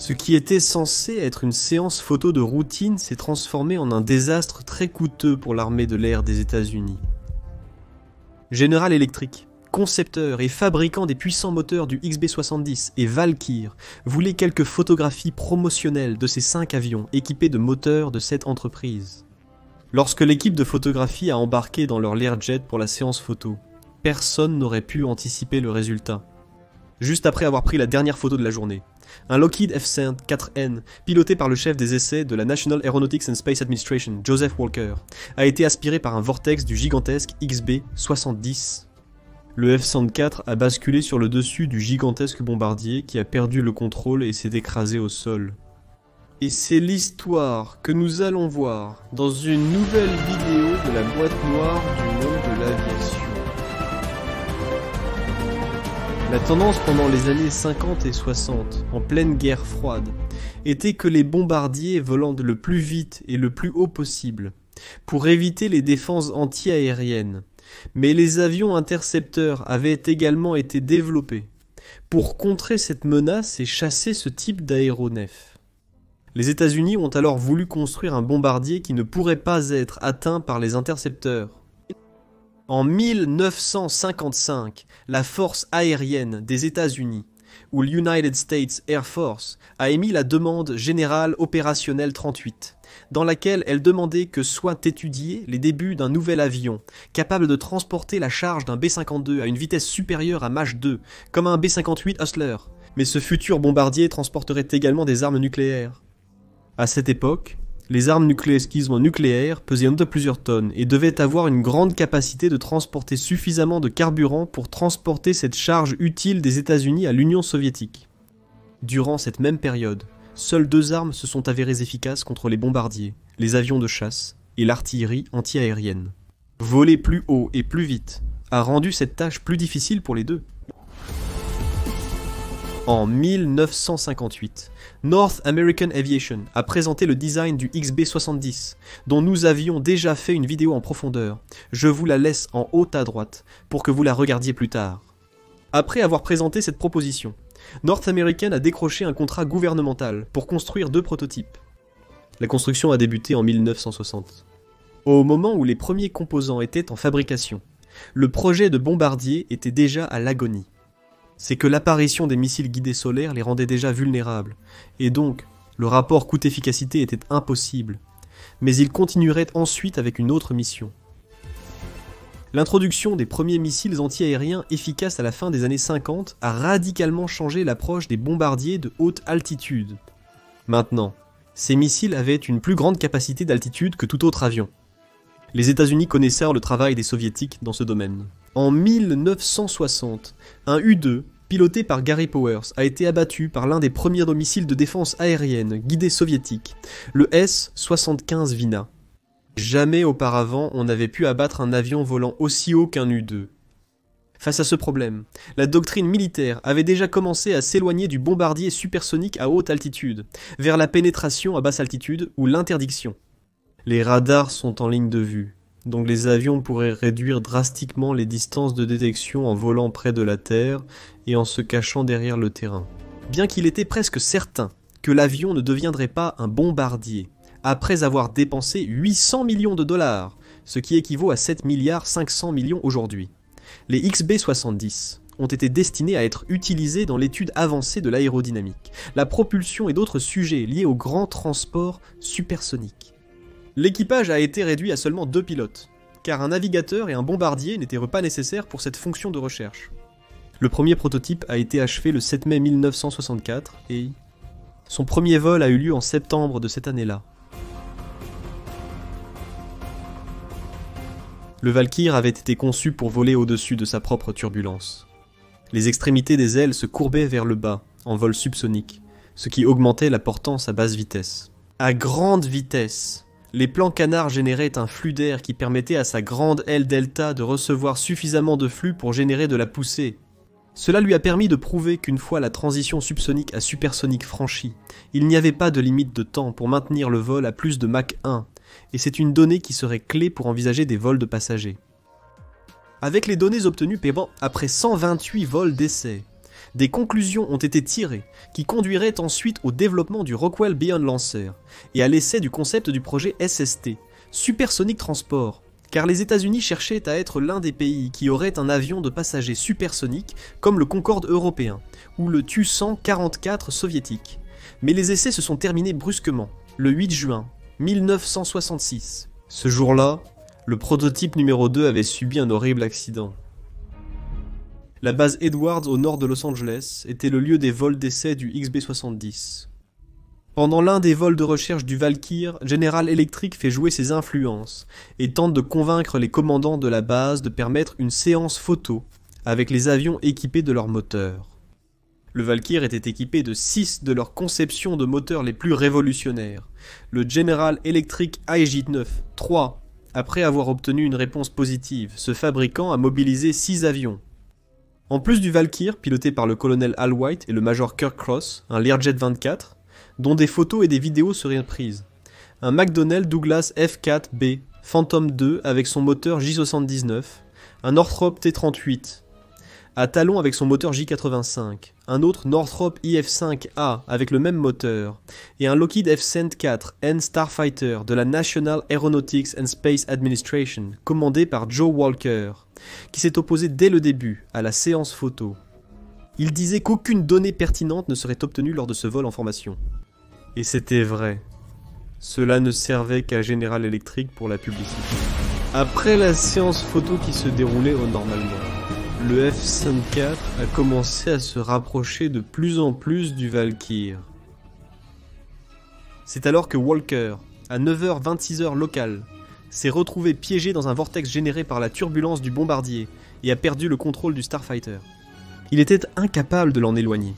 Ce qui était censé être une séance photo de routine s'est transformé en un désastre très coûteux pour l'armée de l'air des États-Unis. General Electric, concepteur et fabricant des puissants moteurs du XB-70 et Valkyr, voulait quelques photographies promotionnelles de ces 5 avions équipés de moteurs de cette entreprise. Lorsque l'équipe de photographie a embarqué dans leur Learjet pour la séance photo, personne n'aurait pu anticiper le résultat. Juste après avoir pris la dernière photo de la journée, un Lockheed F-104N, piloté par le chef des essais de la National Aeronautics and Space Administration, Joseph Walker, a été aspiré par un vortex du gigantesque XB-70. Le F-104 a basculé sur le dessus du gigantesque bombardier qui a perdu le contrôle et s'est écrasé au sol. Et c'est l'histoire que nous allons voir dans une nouvelle vidéo de la boîte noire du monde de l'aviation. La tendance pendant les années 50 et 60, en pleine guerre froide, était que les bombardiers volant le plus vite et le plus haut possible, pour éviter les défenses anti-aériennes. Mais les avions intercepteurs avaient également été développés pour contrer cette menace et chasser ce type d'aéronef. Les États-Unis ont alors voulu construire un bombardier qui ne pourrait pas être atteint par les intercepteurs. En 1955, la force aérienne des États-Unis, ou l'United States Air Force, a émis la demande générale opérationnelle 38, dans laquelle elle demandait que soient étudiés les débuts d'un nouvel avion, capable de transporter la charge d'un B-52 à une vitesse supérieure à Mach 2, comme un B-58 Hustler. Mais ce futur bombardier transporterait également des armes nucléaires. À cette époque, les armes nucléaires pesaient de plusieurs tonnes et devaient avoir une grande capacité de transporter suffisamment de carburant pour transporter cette charge utile des États-Unis à l'Union soviétique. Durant cette même période, seules 2 armes se sont avérées efficaces contre les bombardiers, les avions de chasse et l'artillerie anti-aérienne. Voler plus haut et plus vite a rendu cette tâche plus difficile pour les deux. En 1958, North American Aviation a présenté le design du XB-70, dont nous avions déjà fait une vidéo en profondeur. Je vous la laisse en haut à droite, pour que vous la regardiez plus tard. Après avoir présenté cette proposition, North American a décroché un contrat gouvernemental pour construire 2 prototypes. La construction a débuté en 1960. Au moment où les premiers composants étaient en fabrication, le projet de bombardier était déjà à l'agonie. C'est que l'apparition des missiles guidés solaires les rendait déjà vulnérables, et donc le rapport coût-efficacité était impossible. Mais ils continueraient ensuite avec une autre mission. L'introduction des premiers missiles anti-aériens efficaces à la fin des années 50 a radicalement changé l'approche des bombardiers de haute altitude. Maintenant, ces missiles avaient une plus grande capacité d'altitude que tout autre avion. Les États-Unis connaissaient le travail des Soviétiques dans ce domaine. En 1960, un U-2, piloté par Gary Powers, a été abattu par l'un des premiers missiles de défense aérienne guidés soviétiques, le S-75 Vina. Jamais auparavant on n'avait pu abattre un avion volant aussi haut qu'un U-2. Face à ce problème, la doctrine militaire avait déjà commencé à s'éloigner du bombardier supersonique à haute altitude, vers la pénétration à basse altitude ou l'interdiction. Les radars sont en ligne de vue, donc les avions pourraient réduire drastiquement les distances de détection en volant près de la Terre et en se cachant derrière le terrain. Bien qu'il était presque certain que l'avion ne deviendrait pas un bombardier, après avoir dépensé 800 millions de dollars, ce qui équivaut à 7 milliards 500 millions aujourd'hui. Les XB-70 ont été destinés à être utilisés dans l'étude avancée de l'aérodynamique, la propulsion et d'autres sujets liés au grand transport supersonique. L'équipage a été réduit à seulement 2 pilotes, car un navigateur et un bombardier n'étaient pas nécessaires pour cette fonction de recherche. Le premier prototype a été achevé le 7 mai 1964 et son premier vol a eu lieu en septembre de cette année-là. Le Valkyr avait été conçu pour voler au-dessus de sa propre turbulence. Les extrémités des ailes se courbaient vers le bas, en vol subsonique, ce qui augmentait la portance à basse vitesse. À grande vitesse, les plans canards généraient un flux d'air qui permettait à sa grande aile delta de recevoir suffisamment de flux pour générer de la poussée. Cela lui a permis de prouver qu'une fois la transition subsonique à supersonique franchie, il n'y avait pas de limite de temps pour maintenir le vol à plus de Mach 1, et c'est une donnée qui serait clé pour envisager des vols de passagers. Avec les données obtenues après 128 vols d'essai, Des conclusions ont été tirées qui conduiraient ensuite au développement du Rockwell Beyond Lancer et à l'essai du concept du projet SST, Supersonic Transport, car les États-Unis cherchaient à être l'un des pays qui aurait un avion de passagers supersonique comme le Concorde européen ou le Tu-144 soviétique. Mais les essais se sont terminés brusquement, le 8 juin 1966. Ce jour-là, le prototype numéro 2 avait subi un horrible accident. La base Edwards au nord de Los Angeles était le lieu des vols d'essai du XB-70. Pendant l'un des vols de recherche du Valkyr, General Electric fait jouer ses influences et tente de convaincre les commandants de la base de permettre une séance photo avec les avions équipés de leurs moteurs. Le Valkyr était équipé de 6 de leurs conceptions de moteurs les plus révolutionnaires. Le General Electric IJ-9-3, après avoir obtenu une réponse positive, ce fabricant a mobilisé 6 avions. En plus du Valkyr, piloté par le colonel Al White et le major Kirk Cross, un Learjet 24, dont des photos et des vidéos seraient prises. Un McDonnell Douglas F-4B Phantom II avec son moteur J79, un Northrop T-38, à talon avec son moteur J85, un autre Northrop IF-5A avec le même moteur, et un Lockheed F-104N Starfighter de la National Aeronautics and Space Administration, commandé par Joe Walker, qui s'est opposé dès le début à la séance photo. Il disait qu'aucune donnée pertinente ne serait obtenue lors de ce vol en formation. Et c'était vrai. Cela ne servait qu'à General Electric pour la publicité. Après la séance photo qui se déroulait normalement, le F-104 a commencé à se rapprocher de plus en plus du Valkyr. C'est alors que Walker, à 9h-26h locales, s'est retrouvé piégé dans un vortex généré par la turbulence du bombardier et a perdu le contrôle du Starfighter. Il était incapable de l'en éloigner.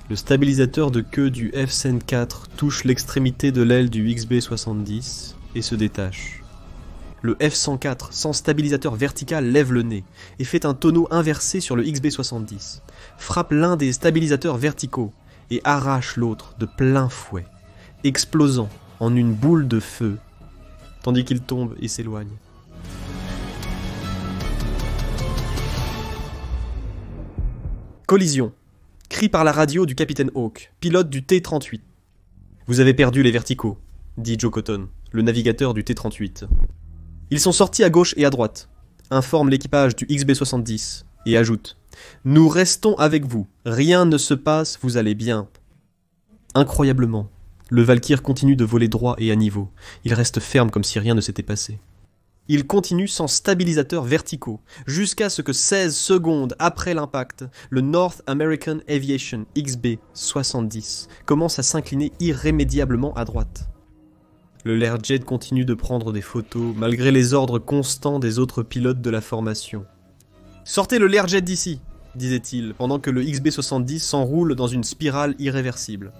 Le stabilisateur de queue du F-104 touche l'extrémité de l'aile du XB-70 et se détache. Le F-104, sans stabilisateur vertical, lève le nez et fait un tonneau inversé sur le XB-70, frappe l'un des stabilisateurs verticaux et arrache l'autre de plein fouet, explosant en une boule de feu, tandis qu'il tombe et s'éloigne. Collision. Cri par la radio du capitaine Hawk, pilote du T-38. « Vous avez perdu les verticaux », dit Joe Cotton, le navigateur du T-38. « Ils sont sortis à gauche et à droite », informe l'équipage du XB-70, et ajoute « Nous restons avec vous, rien ne se passe, vous allez bien. » Incroyablement, le Valkyr continue de voler droit et à niveau. Il reste ferme comme si rien ne s'était passé. Il continue sans stabilisateur verticaux, jusqu'à ce que 16 secondes après l'impact, le North American Aviation XB-70 commence à s'incliner irrémédiablement à droite. Le Learjet continue de prendre des photos, malgré les ordres constants des autres pilotes de la formation. « Sortez le Learjet d'ici !» disait-il, pendant que le XB-70 s'enroule dans une spirale irréversible.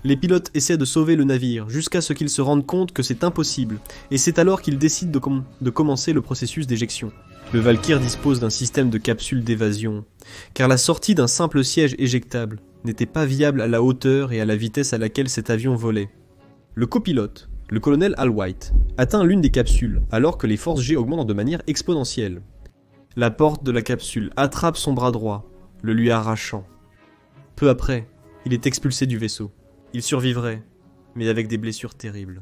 Les pilotes essaient de sauver le navire, jusqu'à ce qu'ils se rendent compte que c'est impossible, et c'est alors qu'ils décident de commencer le processus d'éjection. Le Valkyr dispose d'un système de capsule d'évasion, car la sortie d'un simple siège éjectable n'était pas viable à la hauteur et à la vitesse à laquelle cet avion volait. Le copilote, le colonel Al White, atteint l'une des capsules, alors que les forces G augmentent de manière exponentielle. La porte de la capsule attrape son bras droit, le lui arrachant. Peu après, il est expulsé du vaisseau. Il survivrait, mais avec des blessures terribles.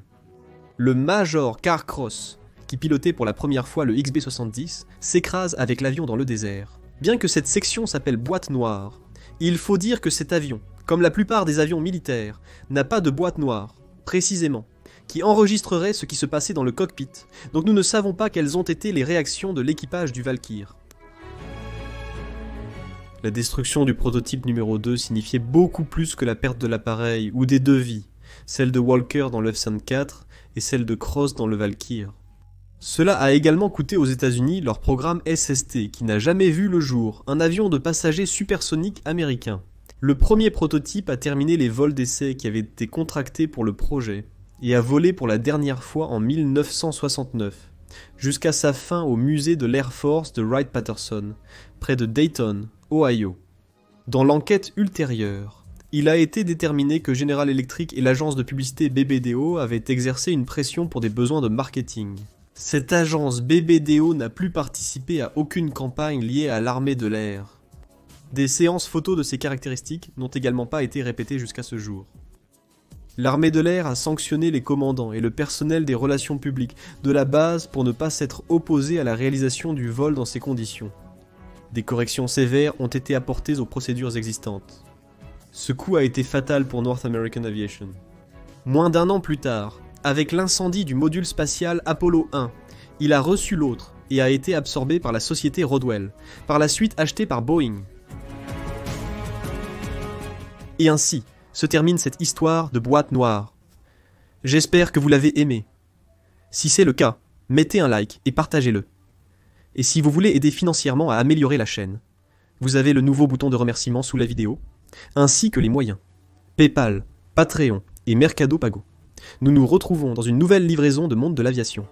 Le Major Kirk Cross, qui pilotait pour la première fois le XB-70, s'écrase avec l'avion dans le désert. Bien que cette section s'appelle boîte noire, il faut dire que cet avion, comme la plupart des avions militaires, n'a pas de boîte noire, précisément, qui enregistrerait ce qui se passait dans le cockpit, donc nous ne savons pas quelles ont été les réactions de l'équipage du Valkyr. La destruction du prototype numéro 2 signifiait beaucoup plus que la perte de l'appareil ou des deux vies, celle de Walker dans le F-104 et celle de Cross dans le Valkyr. Cela a également coûté aux États-Unis leur programme SST qui n'a jamais vu le jour, un avion de passagers supersonique américain. Le premier prototype a terminé les vols d'essai qui avaient été contractés pour le projet et a volé pour la dernière fois en 1969, jusqu'à sa fin au musée de l'Air Force de Wright-Patterson, près de Dayton, Ohio. Dans l'enquête ultérieure, il a été déterminé que General Electric et l'agence de publicité BBDO avaient exercé une pression pour des besoins de marketing. Cette agence BBDO n'a plus participé à aucune campagne liée à l'armée de l'air. Des séances photos de ces caractéristiques n'ont également pas été répétées jusqu'à ce jour. L'armée de l'air a sanctionné les commandants et le personnel des relations publiques de la base pour ne pas s'être opposés à la réalisation du vol dans ces conditions. Des corrections sévères ont été apportées aux procédures existantes. Ce coup a été fatal pour North American Aviation. Moins d'un an plus tard, avec l'incendie du module spatial Apollo 1, il a reçu l'autre et a été absorbé par la société Rodwell, par la suite acheté par Boeing. Et ainsi se termine cette histoire de boîte noire. J'espère que vous l'avez aimé. Si c'est le cas, mettez un like et partagez-le. Et si vous voulez aider financièrement à améliorer la chaîne, vous avez le nouveau bouton de remerciement sous la vidéo, ainsi que les moyens. PayPal, Patreon et Mercado Pago. Nous nous retrouvons dans une nouvelle livraison de Monde de l'Aviation.